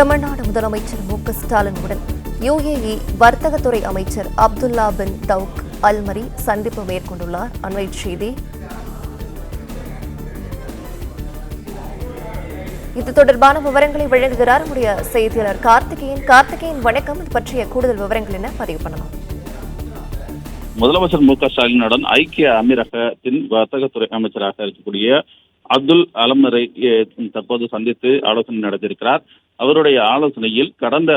தமிழ்நாடு முதலமைச்சர் மு.க.ஸ்டாலினுடன் UAE வர்த்தகத்துறை அமைச்சர் அப்துல்லா பின் தவுக் அல்-மரி சந்திப்பு மேற்கொண்டுள்ளார். அண்மை செய்தி. இது தொடர்பான விவரங்களை வழங்குகிறார் நம்முடைய செய்தியாளர் கார்த்திகேயன். வணக்கம். இது பற்றிய கூடுதல் விவரங்கள் என்ன பதிவு பண்ணலாம்? முதலமைச்சர் மு.க.ஸ்டாலினுடன் ஐக்கிய அமீரகத்தின் வர்த்தகத்துறை அமைச்சராக இருக்கக்கூடிய அப்துல் அல்-மரி தற்போது சந்தித்து ஆலோசனை நடத்தியிருக்கிறார். அவருடைய ஆலோசனையில் கடந்த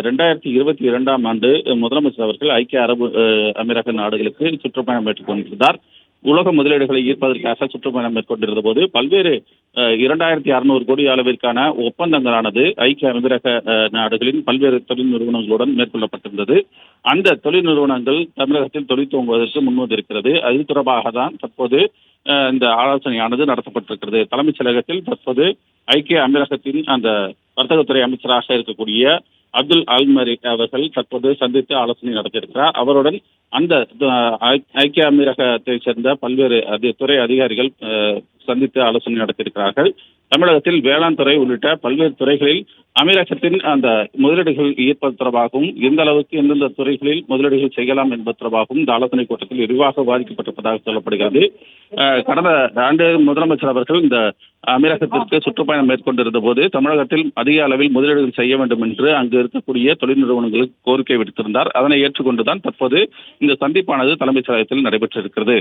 2022ஆம் ஆண்டு முதலமைச்சர் அவர்கள் ஐக்கிய அரபு அமீரக நாடுகளுக்கு சுற்றுப்பயணம் மேற்கொண்டிருந்தார். உலக முதலீடுகளை ஈர்ப்பதற்காக சுற்றுப்பயணம் மேற்கொண்டிருந்த போது பல்வேறு 2600 கோடி அளவிற்கான ஒப்பந்தங்களானது ஐக்கிய அமீரக நாடுகளின் பல்வேறு தொழில் நிறுவனங்களுடன் மேற்கொள்ளப்பட்டிருந்தது. அந்த தொழில் நிறுவனங்கள் தமிழகத்தில் தொழில் துவங்குவதற்கு முன்வந்திருக்கிறது. அது தொடர்பாக தான் தற்போது இந்த ஆலோசனையானது நடத்தப்பட்டிருக்கிறது. தலைமைச் செயலகத்தில் தற்போது ஐக்கிய அமீரகத்தின் அந்த வர்த்தகத்துறை அமைச்சராக இருக்கக்கூடிய அப்துல் அல்-மரி அவர்கள் தற்போது சந்தித்து ஆலோசனை நடத்தியிருக்கிறார். அவருடன் அந்த ஐக்கிய அமீரகத்தை சேர்ந்த பல்வேறு துறை அதிகாரிகள் சந்தித்து ஆலோசனை நடத்தியிருக்கிறார்கள். தமிழகத்தில் வேளாண் துறை உள்ளிட்ட பல்வேறு துறைகளில் அமீரகத்தின் அந்த முதலீடுகள் ஈர்ப்பது தொடர்பாகவும் எந்த அளவுக்கு எந்தெந்த துறைகளில் முதலீடுகள் செய்யலாம் என்பது தொடர்பாகவும் இந்த ஆலோசனை கூட்டத்தில் விரிவாக விவாதிக்கப்பட்டிருப்பதாக சொல்லப்படுகிறது. கடந்த ஆண்டு முதலமைச்சர் அவர்கள் இந்த அமீரகத்திற்கு சுற்றுப்பயணம் மேற்கொண்டிருந்த போது தமிழகத்தில் அதிக அளவில் முதலீடுகள் செய்ய வேண்டும் என்று அங்கு இருக்கக்கூடிய தொழில் நிறுவனங்களுக்கு கோரிக்கை விடுத்திருந்தார். அதனை ஏற்றுக்கொண்டுதான் தற்போது இந்த சந்திப்பானது தலைமைச் செயலகத்தில் நடைபெற்றிருக்கிறது.